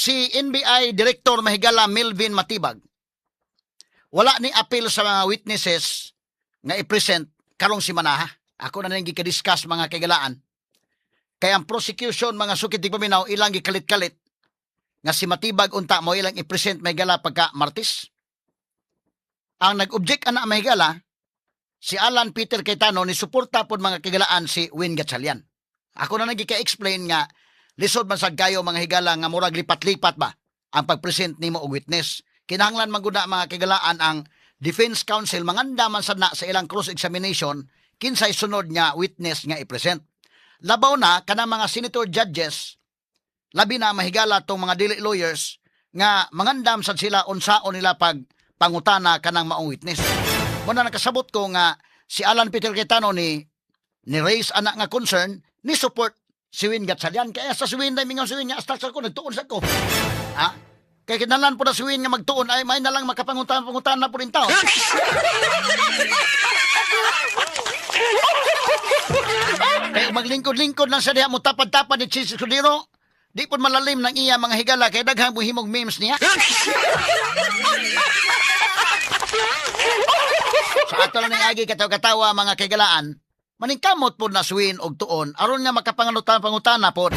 si NBI Director Mahigala Melvin Matibag, wala ni appeal sa mga witnesses nga i-present karong si Manaha. Ako na nang gika-discuss mga kagalaan. Kaya ang prosecution mga sukit di paminaw ilang gikalit-kalit nga si Matibag unta mo ilang i-present Mahigala pagka Martes. Ang nag-object ana Mahigala si Alan Peter Cayetano ni suporta pod mga kagalaan si Win Gatchalian. Ako na nang gika-explain nga lisod man sad kayo mga higala nga murag lipat-lipat ba ang pag-present nimo og witness. Kinahanglan maguna mga kagalaan ang Defense Counsel manganda man sad na sa ilang cross-examination kinsay sunod nga witness nga i-present. Labaw na kanang mga senator judges, labi na mahigala tong mga dili lawyers nga mangandam sad sila unsaon nila pag pangutana kanang maong witness. Muna nakasabot ko nga si Alan Peter Cayetano ni raise anak nga concern ni support si Win Gatchalian. Kaya sa si Win na mingaw si Win nga astak sa ko, nagtuon sa ko. Ha? Kaya kinalan po na si Win nga magtuon ay may na lang makapangutan na po rin tao. Kaya maglingkod-lingkod lang sa diha mo tapad-tapad ni Chis Escudero. Di po malalim ng iya mga higala kaya daghang buhimog memes niya. Sa ato lang ng agi katawa-katawa mga kagalaan, maningkamot po na suwin og tuon aron nga makapanganutan na po.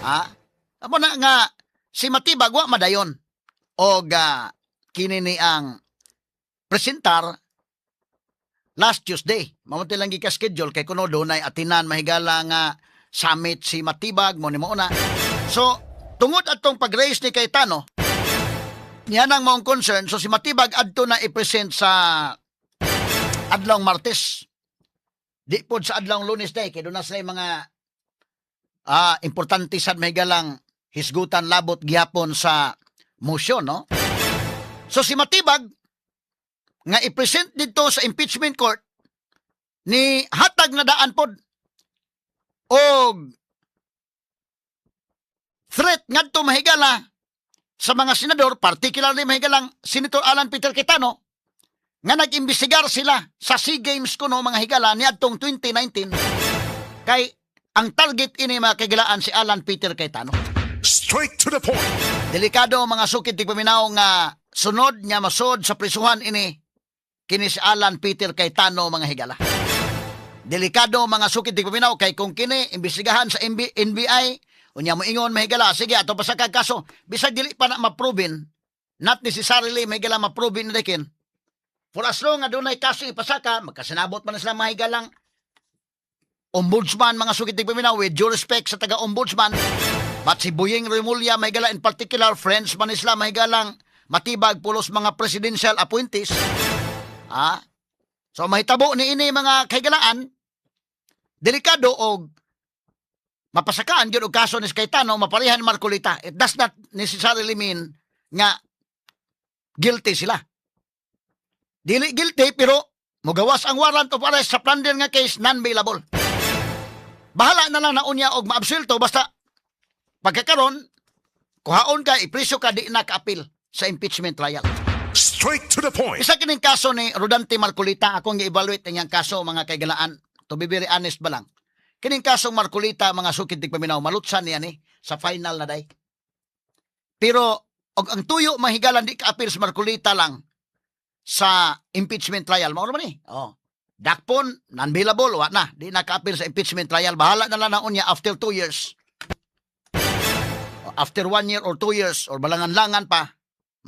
Ha? Amo na nga si Matibag wa madayon og kini ni ang presentar last Tuesday. Mamunti lang gika-schedule kay kuno dunay atinan mahigala nga summit si Matibag mo ni mo na. So tungod atong pag-raise ni Cayetano niya nang maong concern, so si Matibag adto na i-present sa adlong Martes. Di po sa adlong Lunes day, kaya doon na sila mga importante sad mahigalang hisgutan labot gihapon sa motion, no? So si Matibag, nga i-present dito sa impeachment court, ni hatag na daan pod og threat ngadto mahigala sa mga senador, particularly mahigalang Senator Alan Peter Cayetano, nga nag-imbestigar sila sa SEA Games kuno mga higala niadtong 2019 kay ang target ini mga kagalaan si Alan Peter Cayetano. Straight to the point. Delikado mga sukit tigpaminaw nga sunod niya masod sa prisuhan ini kini si Alan Peter Cayetano mga higala. Delikado mga sukit tigpaminaw kay kung kini imbestigahan sa NBI unya mo ingon mahigala sige ato pa sa kaso bisag dili pa na ma-proven, not necessarily mahigala ma-proven na dekin. For as long nga doon ay kaso ipasaka, magkasinabot man na sila mga higalang ombudsman, mga sukit tigpaminaw, with due respect sa taga-ombudsman. But si Boyeng Remulla, mga higala in particular, friends man sila, mga higalang Matibag, pulos mga presidential appointees. So mahitabo ni ini mga kahigalaan, delikado o mapasakaan yun o kaso ni Cayetano, maparihan Marcolita. It does not necessarily mean nga guilty sila. Dili guilty pero mugawas ang warrant of arrest sa plunder nga case non-bailable. Bahala na lang na unya og maabsulto basta pagkakaron kuhaon ka ipriso ka di na ka-appeal sa impeachment trial. Straight to the point. Isa kining kaso ni Rodante Marcolita akong gi-evaluate ang kaso mga kaigalaan. To be very honest ba lang. Kining kasong Marcolita mga sukid tigpaminaw malutsan niya ni sa final na day. Pero og ang tuyo mahigalan di ka-appeal sa Marcolita lang sa impeachment trial. Mauro man ni. Dakpon, non-bailable, wa na. Di naka-appeal sa impeachment trial. Bahala na lang na unya after 2 years. After 1 year or 2 years, or balangan-langan pa,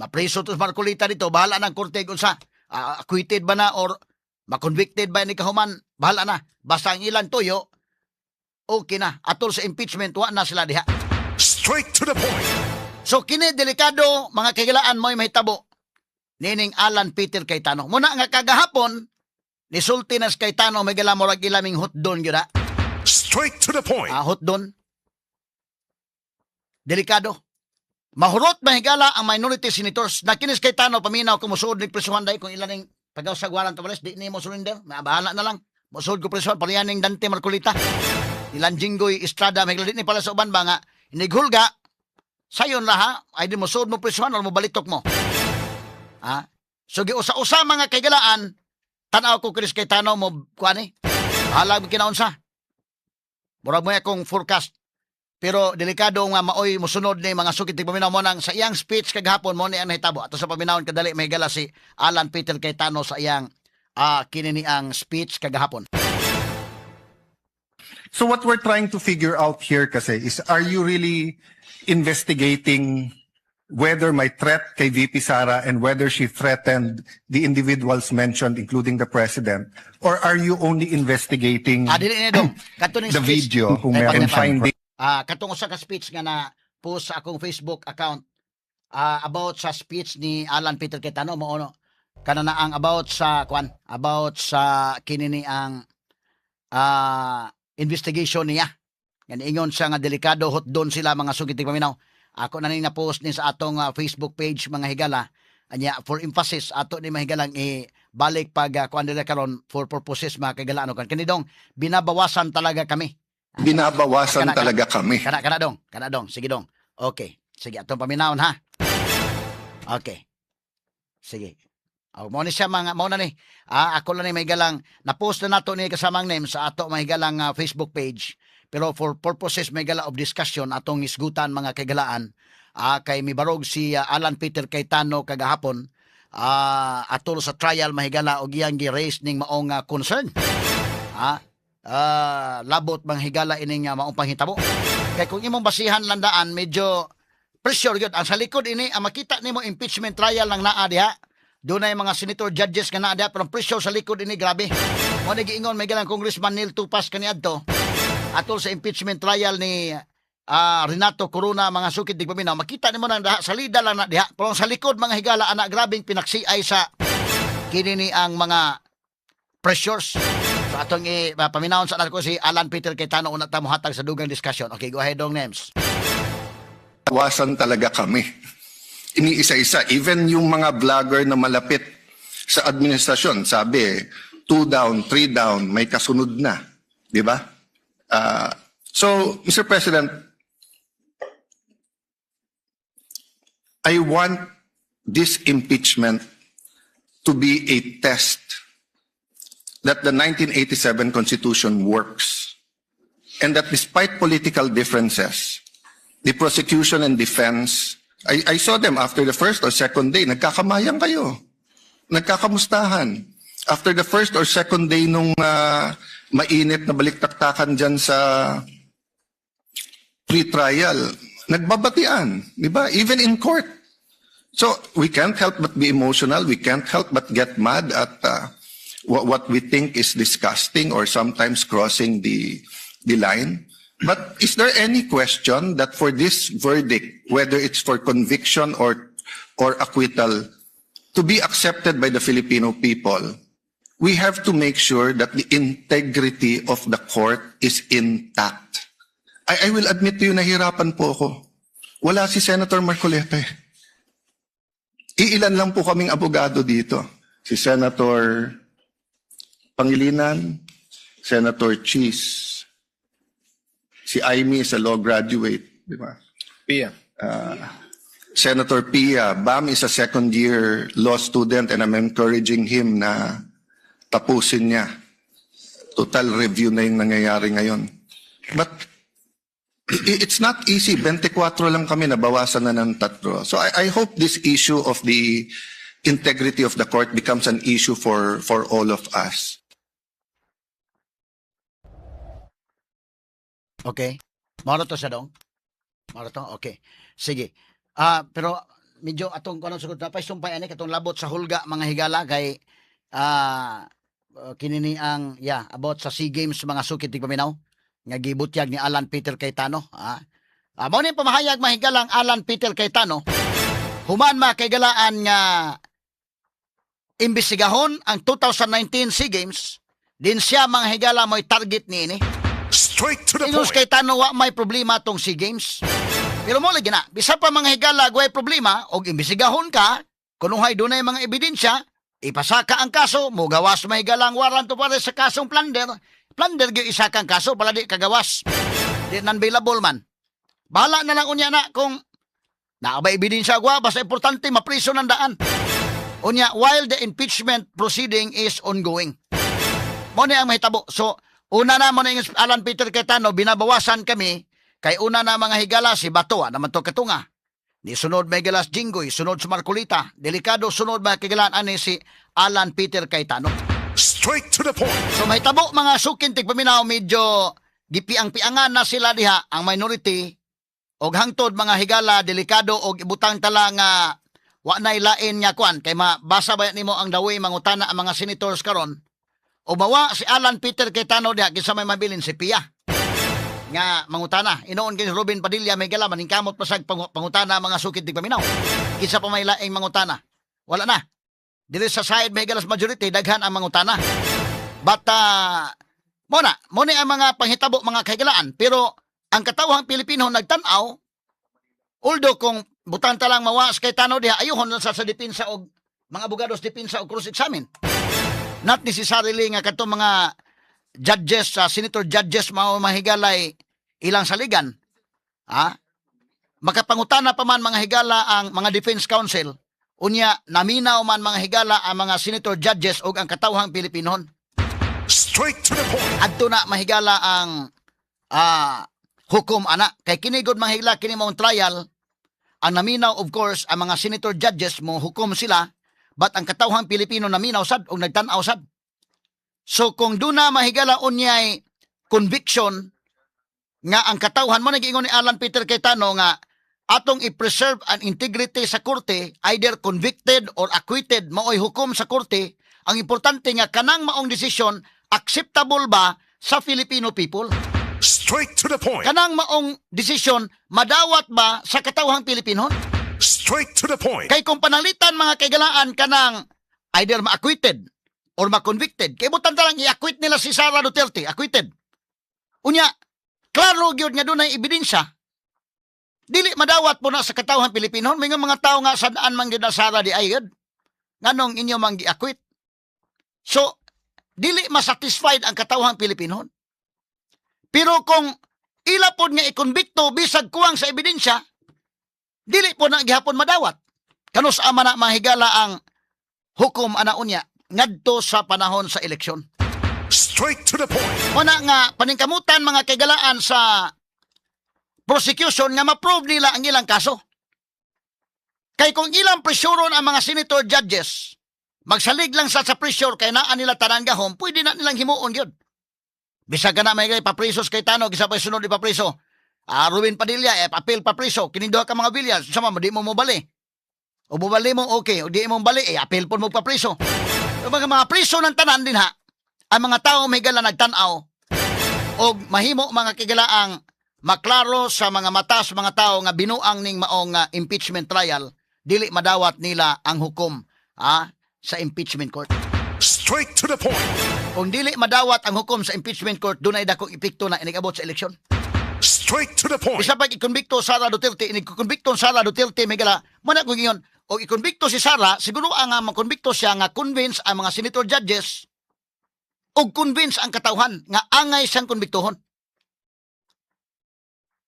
mapreso to sa Marcolita dito, bahala ng korte kung sa acquitted ba na or makonvicted ba ni kahuman, bahala na. Basta ang ilang tuyo, okay na. Atol sa impeachment, wa na sila diha. Straight to the point. So, kini delikado, mga kagilaan mo'y mahitabo. Nining Alan Peter Cayetano. Muna nga kagahapon, ni Sultinas Cayetano, may gala morag ilaming hotdon yun. Straight to the point. Hotdon. Delikado. Mahurot mahigala ang minority senators. Nakinis Cayetano, paminaw kung musuod ni prisuhan dahi kung ilan yung pag-ausagwalan tabalis, di ni mo surrender. Bahala na lang. Musuod ko prisuhan, pariyaning Dante Marcolita. Ilan Jinggoy Estrada, may di ni pala sa uban ba nga, inighulga, sayon laha, ay di musuod mo prisuhan o mo balitok mo. So giusa-usa mga kaigalaan, tanaw ko Chris Cayetano mo kuani. Halag kinaunsa. Murag mo akong forecast. pero delikado nga maoy mosunod ni mga sukit paminaw mo nang sa iyang speech kagahapon mo ni ang nahitabo ato sa paminawon kadali mahigala si Alan Peter Cayetano sa iyang kinini ang speech kagahapon. So what we're trying to figure out here kasi is, are you really investigating whether may threat kay VP Sara and whether she threatened the individuals mentioned, including the president? Or are you only investigating Dili ni dong kato ning the speech video kung Ay, meron pagkatapos. finding? katong usa ka speech nga na post sa akong Facebook account about sa speech ni Alan Peter Cayetano mo kana na ang about sa kinini ang investigation niya. Yan ingon siya nga delikado hot doon sila mga sugiti paminaw. Ako na ning na-post ni sa atong Facebook page mga higala. Anya for emphasis ato ni mahigalang balik pag kuan nila karon for purposes mga kagala ano kan kanidong binabawasan talaga kami. Binabawasan Kana- talaga kami. Kana dong, sige dong. Okay. Sige atong paminawon ha. Okay. Sige. Mo ni siya mga mo na ni. Ako lang ni mahigalang na-post na nato ni kasamang name sa ato mahigalang Facebook page. Pero for purposes mahigala of discussion atong isgutan mga kagalaan kay mibarog si Alan Peter Cayetano kagahapon atol sa trial mahigala og iyang gi-raise ning maong concern. Labot manghigala ining maong panghitabo. Kay kung imong basihan landaan medyo pressure gyud ang sa likod ini makita nimo impeachment trial lang naa diha. Doon ay mga senator judges nga naa diha pero pressure sa likod ini grabe. Mo ni giingon may galang Congressman Neil Tupas kaniadto atol sa impeachment trial ni Renato Corona mga sukit di paminaw makita nimo nang diha salida lang na diha pero sa likod mga higala ana grabing pinaksiay sa kini ni ang mga pressures. So atong paminawon sa nato si Alan Peter Cayetano una ta mohatag sa dugang discussion. Okay, go ahead dong names. Bawasan talaga kami. Iniisa-isa. Even yung mga vlogger na malapit sa administrasyon, sabi, 2 down, 3 down, may kasunod na. Di ba? So, Mr. President, I want this impeachment to be a test that the 1987 Constitution works and that despite political differences, the prosecution and defense, I saw them after the first or second day, nagkakamayang kayo, nagkakamustahan. After the first or second day nung mainit na baliktaktakan dyan sa pre-trial, nagbabatian, di ba? Even in court. So we can't help but be emotional, we can't help but get mad at what we think is disgusting or sometimes crossing the line. But is there any question that for this verdict, whether it's for conviction or acquittal, to be accepted by the Filipino people, we have to make sure that the integrity of the court is intact. I will admit to you, nahirapan po ako. Wala si Senator Marcoleta. Iilan lang po kaming abogado dito. Si Senator Pangilinan, Senator Cheese, si Aimee is a law graduate, di ba? Pia. Senator Pia, Bam is a second-year law student and I'm encouraging him na tapusin niya. Total review na yung nangyayari ngayon. But it's not easy. 24 lang kami, nabawasan na ng 3. So I hope this issue of the integrity of the court becomes an issue for all of us. Okay. Maro to siya dong. Maro to. Okay. Sige. Pero medyo atong kuno sugod na pa sumpay ani katong labot sa hulga mga higala kay kinini ang about sa SEA Games mga sukit tig paminaw nga gibutyag ni Alan Peter Cayetano. Mao ni pamahayag mga higalang Alan Peter Cayetano. Human mga kaigalaan nga imbestigahon ang 2019 SEA Games din siya mga higala mo'y target ni ini. Straight to the Ingus point. kay Tano wa may problema tong SEA Games. Pero mo lagi na, bisa pa mga higala way problema og imbestigahon ka, kunuhay dunay mga ebidensya, ipasaka ang kaso, mo gawas may higalang warrant of arrest sa kasong plunder. Plunder gyud isa kang kaso pala di kagawas. Di non-bailable man. Bahala na lang unya na kung naabay ebidensya gwa basta importante mapriso ng daan. Unya while the impeachment proceeding is ongoing. Mo ni ang mahitabo. So una na mo na yung Alan Peter Cayetano, binabawasan kami Kay una na mga higala si Bato, naman to katunga. Ni sunod may higalas Jinggoy, sunod sa Marcolita. Delikado sunod mga kagalaan ani si Alan Peter Cayetano. Straight to the point. So may tabo mga sukin tigpaminaw medyo gipiang-piangan na sila diha ang minority og hangtod mga higala delikado og ibutang tala nga wa nay lain nga kwan kay mabasa ba nimo ang daway mangutana ang mga senators karon o bawa si Alan Peter Cayetano diha kinsa may mabilin si Pia nga mangutana inoon kay Robin Padilla may gala maningkamot pasag pangutana mga sukit tigpaminaw kinsa pa may laing mangutana wala na dili sa side may galas majority daghan ang mangutana but muna ang mga panghitabo mga kahigalaan pero ang katawhang Pilipino nagtanaw although kung butang talang mawas kay Tano diha ayuhon sa depensa og mga abogados depensa og cross examine not necessarily nga kadto mga judges senator judges mao mahigalay ilang saligan makapangutana pa man mga higala ang mga defense counsel unya naminaw man mga higala ang mga senator judges og ang katawhang Pilipinohon Straight to the point. adto na mahigala ang hukom ana kay kini gud mahigla kini mong trial ang naminaw of course ang mga senator judges mo hukom sila but ang katawhang Pilipino naminaw sad og nagtan-aw sad so kung duna mahigala unyay conviction nga ang katawhan mo nagingon ni Alan Peter Cayetano nga atong i-preserve ang integrity sa korte either convicted or acquitted maoy hukom sa korte ang importante nga kanang maong desisyon acceptable ba sa Filipino people Straight to the point. kanang maong desisyon madawat ba sa katawhang Pilipino Straight to the point. kay kung panalitan mga kaigalaan kanang either ma-acquitted or ma-convicted kay butan talang i-acquit nila si Sara Duterte acquitted unya klaro gyud nga dunay ebidensya dili madawat po na sa katawhang Pilipino may nga mga tao nga sadaan man gyud na Sara di ayod nganong inyo mang gi-acquit so dili masatisfied ang katawhang Pilipino pero kung ila pod nga ikonbikto bisag kuwang sa ebidensya, dili po na gihapon madawat. Kanus ama na mahigala ang hukom ana unya ngadto sa panahon sa eleksyon. Straight to the point. Muna nga paningkamutan mga kagalaan sa prosecution nga ma-prove nila ang ilang kaso. Kay kung ilang presyuron ang mga senator judges, magsalig lang sa pressure kay naa nila tanan gahom, pwede na nilang himuon gyud. Bisag ka na may paprisos kay Tano, gisa pa sunod ipapriso. Ruben Padilla, apil papriso, kininduha ka mga bilya, sama mo, di mo bali. O bubali mo, okay, o di mo bali, apil po mo papriso. So, mga priso ng tanan din ha, ang mga tao may gala nagtanaw, o mahimo mga kigalaang maklaro sa mga mata sa mga tao nga binuang ning maong impeachment trial, dili madawat nila ang hukom sa impeachment court. Straight to the point. Kung dili madawat ang hukom sa impeachment court, dunay dakong epekto na inigabot sa eleksyon. Straight to the point. Bisa pag ikonbikto Sara Duterte, inikonbikto Sara Duterte, may gala, muna kung yun, o ikonbikto si Sara, siguro ang makonbikto siya nga convince ang mga senator judges o convince ang katawhan nga angay siyang konbiktohon.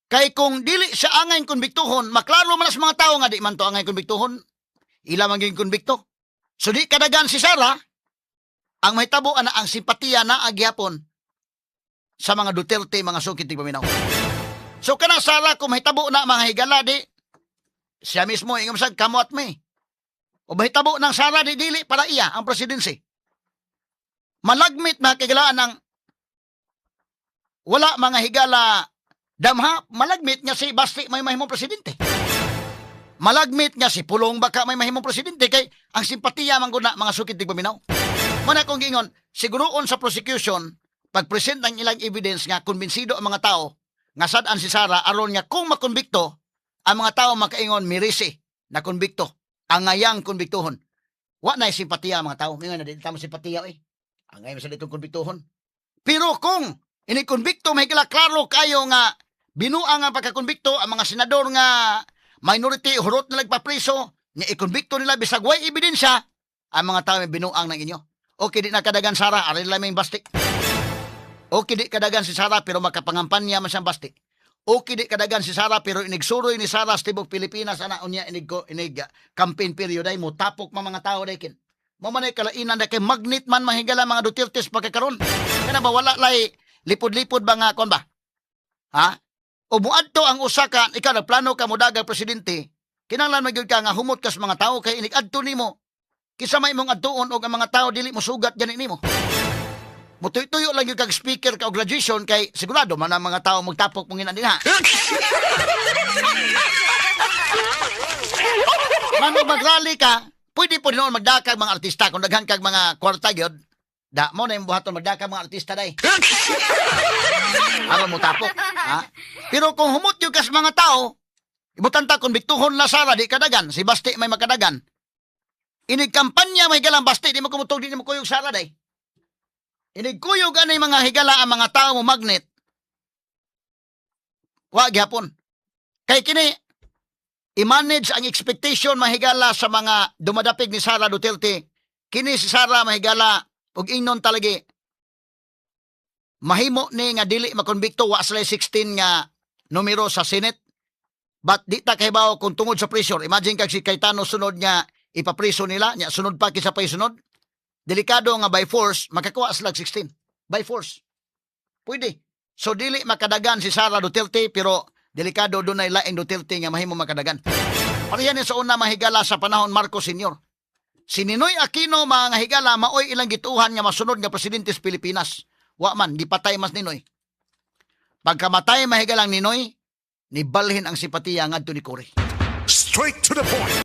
Kay kung dili siya angay konbiktohon, maklaro man sa mga tao nga di man to angay konbiktohon, ila man yung konbikto. So di kadagan si Sara, ang mahitabo ana ang simpatiya na agyapon sa mga Duterte, mga sukit tigpaminaw. So kana Sara kung mahitabo na mga higala di siya mismo ingam sad kamo at me. O mahitabo ng Sara di dili para iya ang presidency. Malagmit na kagalaan ng wala mga higala damha, malagmit nga si Basti may mahimong presidente. Malagmit nga si Pulong baka may mahimong presidente kay ang simpatiya man gud na mga sukit tigpaminaw. Muna kong gingon, siguroon sa prosecution, pag-present ng ilang evidence nga kumbinsido ang mga tao, nga sadaan si Sara, aron nga kung makonbikto, ang mga tao makaingon, mirisi na konbikto, ang ngayang konbiktohon. Wa na simpatiya ang mga tao. Ngayon na dito tamo simpatiya Ang ngayon sa ditong konbiktohon. Pero kung inikonbikto, may klaro kayo nga binuang ang pagkakonbikto, ang mga senador nga minority, hurot na nagpapriso, nga ikonbikto nila bisag way ebidensya, ang mga tao may binuang ng inyo. Okay, di na kadagan Sara, arin lang may basti. Okay, di kadagan si Sara, pero makapangampanya man siyang basti. Okay, di kadagan si Sara, pero inigsuroy ni Sara sa tibok Pilipinas, ana unya inig campaign period ay mo tapok mga tao daykin. Mo man ay kalainan na kay magnet man mahigala mga Dutertes pagkakaroon. Kana ba wala lay lipod-lipod ba nga kon ba? Ha? O muadto ang usa ka, ikaw nagplano ka mo dagang presidente, kinahanglan magyud ka nga humot kas mga tao kay inig-adto nimo. Kisa may mong adtuon og ang mga tao dili mo sugat gani nimo. Mutuyo-tuyo lang yung kag speaker ka og graduation kay sigurado man ang mga tao magtapok mong inandina. Manong magrally ka, pwede po noon magdakag mga artista kung daghan kag mga kwarta gyud. Da mo na yung buhaton magdakag mga artista day. Aron mo tapok, ha? Pero kung humot yung kas mga tao, ibutan ta kung bituhon la Sara di kadagan, si Basti may makadagan. Inig kampanya may galang Basti, di mo kumutog, di mo kuyog Sara day. Inig kuyog anay mga higala ang mga tao mo magnet. Wa gyapon. Kay kini i-manage ang expectation mahigala sa mga dumadapig ni Sara Duterte. Kini si Sara mahigala og ingnon talagi. Mahimo ni nga dili makonbikto wa sila 16 nga numero sa Senate. But di ta kahibaw kung tungod sa pressure. Imagine kag si Cayetano sunod nga ipapriso nila, nya sunod pa kisa pa sunod. Delikado nga by force, makakuha sila 16. By force. Pwede. So, dili makadagan si Sara Duterte, pero delikado doon ay laing Duterte nga mahimo makadagan. Pariyan sa una mahigala sa panahon Marcos Sr. Si Ninoy Aquino mga higala, maoy ilang gituhan nga masunod nga presidente sa Pilipinas. Wa man, gipatay mas Ninoy. Pagkamatay mahigalang Ninoy, nibalhin ang simpatiya ngadto ni Cory. Straight to the point.